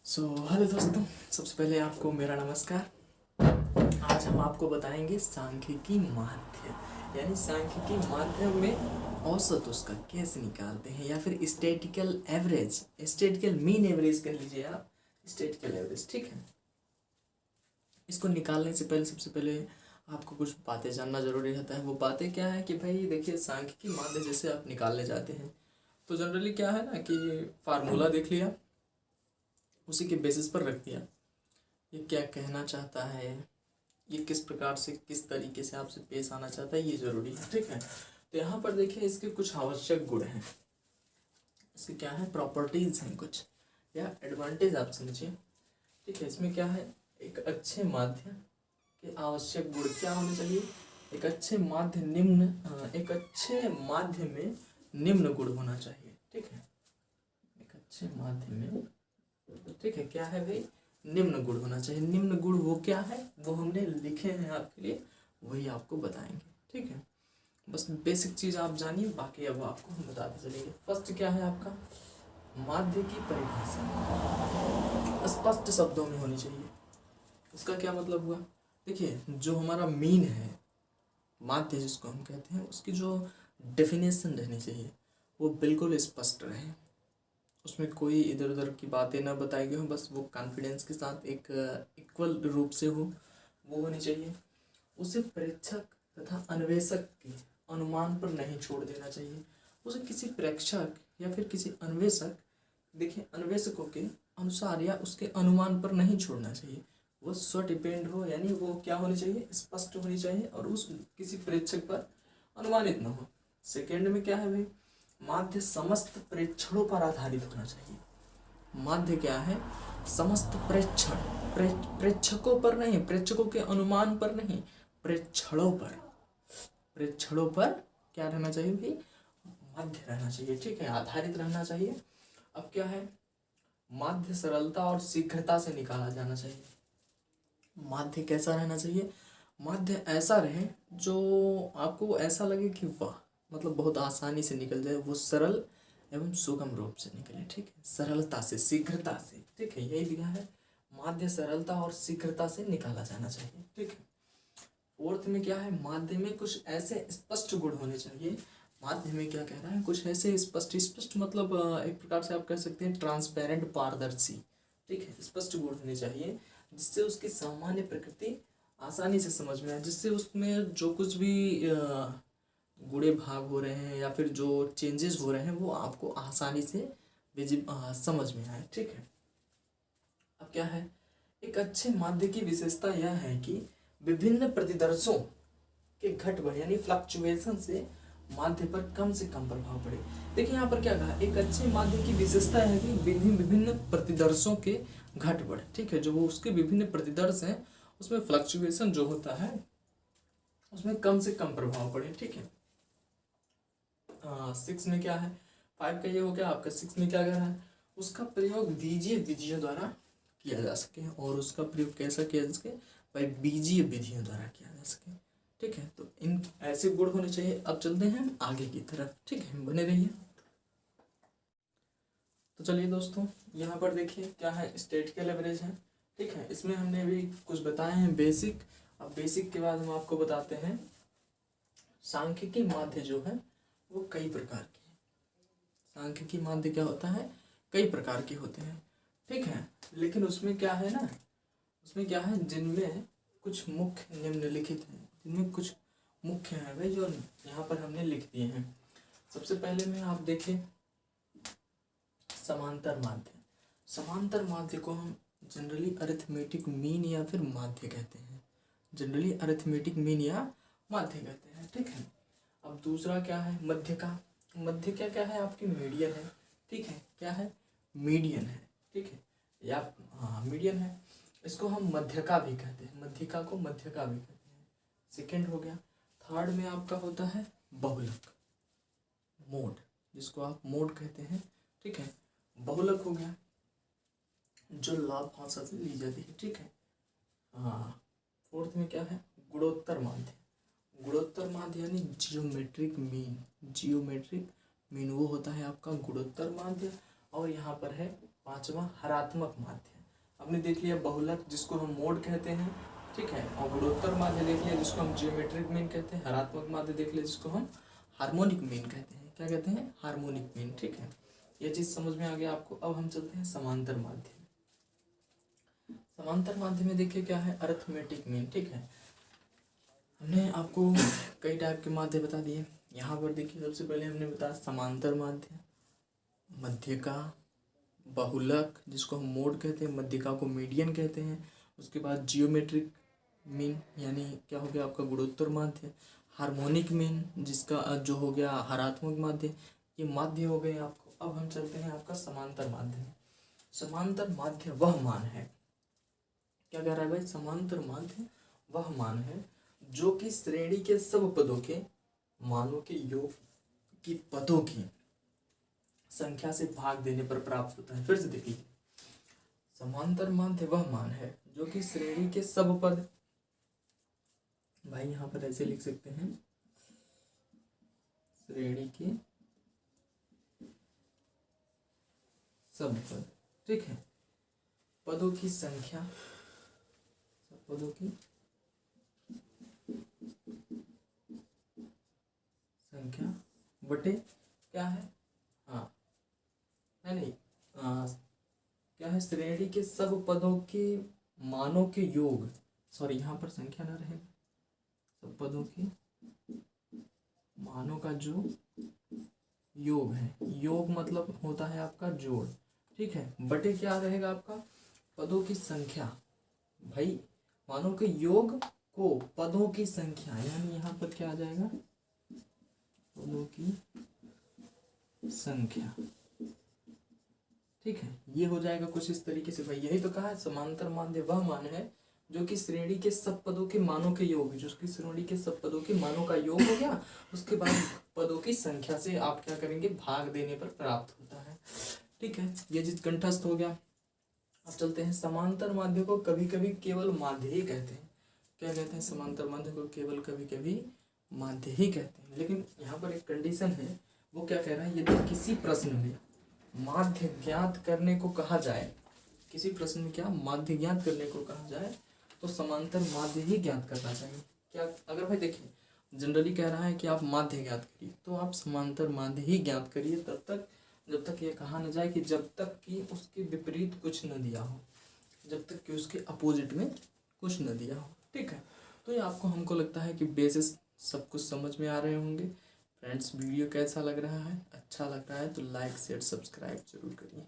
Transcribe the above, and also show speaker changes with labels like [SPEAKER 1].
[SPEAKER 1] Hello दोस्तों, सबसे पहले आपको मेरा नमस्कार। आज हम आपको बताएंगे सांख्यिकी माध्य, यानी सांख्यिकी माध्यम में औसत उसका कैसे निकालते हैं, या फिर statistical average, statistical mean average कह लीजिए आप, स्टैटिकल एवरेज। ठीक है, इसको निकालने से पहले सबसे पहले आपको कुछ बातें जानना जरूरी रहता है। वो बातें क्या है कि भाई देखिए, सांख्यिकी माध्य जैसे आप निकालने जाते हैं तो जनरली क्या है ना कि फार्मूला देख लिया, उसी के बेसिस पर रख दिया, ये क्या कहना चाहता है, ये किस प्रकार से किस तरीके से आपसे पेश आना चाहता है, ये जरूरी है। ठीक है, तो यहाँ पर देखिए इसके कुछ आवश्यक गुण हैं, इसके क्या है, प्रॉपर्टीज हैं कुछ, या एडवांटेज आप समझिए। ठीक है, इसमें क्या है, एक अच्छे माध्य के आवश्यक गुण क्या होने चाहिए। एक अच्छे माध्य एक अच्छे माध्य में निम्न गुण होना चाहिए। ठीक है, एक अच्छे माध्य में, ठीक है, क्या है भाई, निम्न गुण होना चाहिए। निम्न गुण वो क्या है, वो हमने लिखे हैं आपके लिए, वही आपको बताएंगे। ठीक है, बस बेसिक चीज आप जानिए, बाकी अब आपको हम बताते चलेंगे। फर्स्ट क्या है आपका, माध्य की परिभाषा स्पष्ट शब्दों में होनी चाहिए। इसका क्या मतलब हुआ, देखिए जो हमारा मीन है, माध्य जिसको हम कहते हैं, उसकी जो डेफिनेशन रहनी चाहिए वो बिल्कुल स्पष्ट रहे, उसमें कोई इधर उधर की बातें ना बताई गई हो, बस वो कॉन्फिडेंस के साथ एक इक्वल रूप से हो, वो होनी चाहिए। उसे प्रेक्षक तथा अन्वेषक के अनुमान पर नहीं छोड़ देना चाहिए। उसे किसी प्रेक्षक या फिर किसी अन्वेषक, देखिए अन्वेषकों के अनुसार या उसके अनुमान पर नहीं छोड़ना चाहिए। वो स्व डिपेंड हो, यानी वो क्या होनी चाहिए, स्पष्ट होनी चाहिए, और उस किसी प्रेक्षक पर अनुमानित न हो। सेकेंड में क्या है भाई, माध्य समस्त प्रेक्षणों पर आधारित होना चाहिए। माध्य क्या है, समस्त प्रेक्षण, प्रेक्षकों पर नहीं, प्रेक्षकों के अनुमान पर नहीं, प्रेक्षणों पर, प्रेक्षणों पर क्या रहना चाहिए भाई, माध्य रहना चाहिए। ठीक है, आधारित रहना चाहिए। अब क्या है, माध्य सरलता और शीघ्रता से निकाला जाना चाहिए। माध्य कैसा रहना चाहिए, माध्य ऐसा रहे जो आपको ऐसा लगे कि वाह, मतलब बहुत आसानी से निकल जाए, वो सरल एवं सुगम रूप से निकले। ठीक है, सरलता से, शीघ्रता से। ठीक है, यही दिखा है, माध्य सरलता और शीघ्रता से निकाला जाना चाहिए। ठीक है, फोर्थ में क्या है, माध्य में कुछ ऐसे स्पष्ट गुण होने चाहिए। माध्य में क्या कह रहा है, कुछ ऐसे स्पष्ट, स्पष्ट मतलब एक प्रकार से आप कह सकते हैं ट्रांसपेरेंट, पारदर्शी। ठीक है, स्पष्ट गुण होने चाहिए जिससे उसकी सामान्य प्रकृति आसानी से समझ में आए, जिससे उसमें जो कुछ भी गुणे भाग हो रहे हैं या फिर जो चेंजेस हो रहे हैं वो आपको आसानी से समझ में आए। ठीक है, अब क्या है, एक अच्छे माध्य की विशेषता यह है कि विभिन्न प्रतिदर्शों के घट बढ़, यानी फ्लक्चुएशन से माध्य पर कम से कम प्रभाव पड़े। देखिए यहाँ पर क्या कहा, एक अच्छे माध्य की विशेषता है कि विभिन्न प्रतिदर्शों के घट बढ़। ठीक है, जो वो उसके विभिन्न प्रतिदर्श हैं उसमें फ्लक्चुएशन जो होता है उसमें कम से कम प्रभाव पड़े। ठीक है, 6 में क्या है, 5 का ये हो गया आपका। 6 में क्या कह रहा है, उसका प्रयोग बीजीय विधियों द्वारा किया जा सके, और उसका प्रयोग कैसा किया जा सके, भाई बीजीय विधियों द्वारा किया जा सके। ठीक है, तो इन ऐसे गुण होने चाहिए। अब चलते हैं हम आगे की तरफ। ठीक है, बने रहिए। तो चलिए दोस्तों, यहाँ पर देखिए क्या है, स्टैटिकल एवरेज है। ठीक है, इसमें हमने भी कुछ बताए हैं बेसिक। अब बेसिक के बाद हम आपको बताते हैं सांख्यिकी माध्य जो है वो कई प्रकार के हैं। सांख्यिकी माध्य क्या होता है, कई प्रकार के होते हैं। ठीक है, लेकिन उसमें क्या है ना, उसमें क्या है, जिनमें कुछ मुख्य निम्नलिखित हैं, जिनमें कुछ मुख्य हैं भाई, जो यहाँ पर हमने लिख दिए हैं। सबसे पहले में आप देखें समांतर माध्य। समांतर माध्य को हम जनरली अरिथमेटिक मीन या फिर माध्य कहते हैं, जनरली अरिथमेटिक मीन या माध्य कहते हैं। ठीक है, अब दूसरा क्या है, मध्य का। मध्य क्या क्या है आपकी, मीडियन है। ठीक है, क्या है, मीडियन है। ठीक है, या हाँ मीडियन है, इसको हम मध्यका भी कहते हैं, मध्यका को मध्यका भी कहते हैं। सेकंड हो गया। थर्ड में आपका होता है बहुलक, मोड, जिसको आप मोड कहते हैं। ठीक है, बहुलक हो गया, जो लाभ भाषा से ली जाती है। ठीक है, हाँ। फोर्थ में क्या है, गुणोत्तर माध्य। गुणोत्तर माध्य यानी जियोमेट्रिक मीन, जियोमेट्रिक मीन वो होता है आपका गुणोत्तर माध्य। और यहाँ पर है पांचवा हरात्मक माध्य। हमने देख लिया बहुलक जिसको हम मोड कहते हैं, ठीक है, और गुणोत्तर माध्य देख लिया जिसको हम जियोमेट्रिक मीन कहते हैं, हरात्मक माध्य देख लिया जिसको हम हार्मोनिक मीन कहते हैं। क्या कहते हैं? हार्मोनिक मीन, ठीक है। ये चीज़ समझ में आ गया आपको। अब हम चलते हैं समांतर माध्य। समांतर माध्य में देखिए क्या है, अरिथमेटिक मीन, ठीक है। हमने आपको कई टाइप के माध्य बता दिए। यहाँ पर देखिए सबसे पहले हमने बताया समांतर माध्य, मध्यिका, बहुलक जिसको हम मोड कहते हैं, मध्यिका को मीडियन कहते हैं। उसके बाद जियोमेट्रिक मीन यानी क्या हो गया आपका गुणोत्तर माध्य, हार्मोनिक मीन जिसका जो हो गया हरात्मक माध्य। ये माध्य हो गए आपको। अब हम चलते हैं आपका समांतर माध्य में। समांतर माध्य वह मान है, क्या कह रहा है भाई, समांतर माध्य वह मान है जो कि श्रेणी के सब पदों के मानों के योग की पदों की संख्या से भाग देने पर प्राप्त होता है। फिर से देखिए, समांतर माध्य वह मान है जो कि श्रेणी के सब पद, भाई यहाँ पर ऐसे लिख सकते हैं, श्रेणी के सब पद, ठीक है, पदों की संख्या, सब पदों की संख्या बटे क्या है, हाँ नहीं क्या है, श्रेणी के सब पदों के मानों के योग, सॉरी यहाँ पर संख्या ना रहेगा, सब पदों के मानों का जो योग है, योग मतलब होता है आपका जोड़, ठीक है, बटे क्या रहेगा आपका, पदों की संख्या। भाई मानों के योग को पदों की संख्या, यानी यहाँ पर क्या आ जाएगा, पदों की संख्या, ठीक है। ये हो जाएगा कुछ इस तरीके से। भाई यही तो कहा है, समांतर माध्य वह मान है जो कि श्रेणी के सब पदों के मानों के योग, जो कि श्रेणी के सब पदों के मानों का योग हो गया, उसके बाद पदों की संख्या से आप क्या करेंगे, भाग देने पर प्राप्त होता है, ठीक है। ये चीज कंठस्थ हो गया। अब चलते हैं, समांतर माध्य को कभी कभी केवल माध्य ही कहते हैं। क्या कहते हैं, समांतर माध्य को केवल कभी कभी माध्य ही कहते हैं। लेकिन यहाँ पर एक कंडीशन है, वो क्या कह रहा है, यदि किसी प्रश्न में माध्य ज्ञात करने को कहा जाए, किसी प्रश्न में क्या माध्य ज्ञात करने को कहा जाए, तो समांतर माध्य ही ज्ञात करना चाहिए। क्या, अगर भाई देखिए जनरली कह रहा है कि आप माध्य ज्ञात करिए, तो आप समांतर माध्य ही ज्ञात करिए तब तक जब तक ये कहा न जाए कि जब तक कि उसके विपरीत कुछ न दिया हो, जब तक कि उसके अपोजिट में कुछ न दिया हो, ठीक है। तो ये आपको, हमको लगता है कि बेसिस सब कुछ समझ में आ रहे होंगे। फ्रेंड्स वीडियो कैसा लग रहा है, अच्छा लग रहा है तो लाइक शेयर सब्सक्राइब जरूर करिए।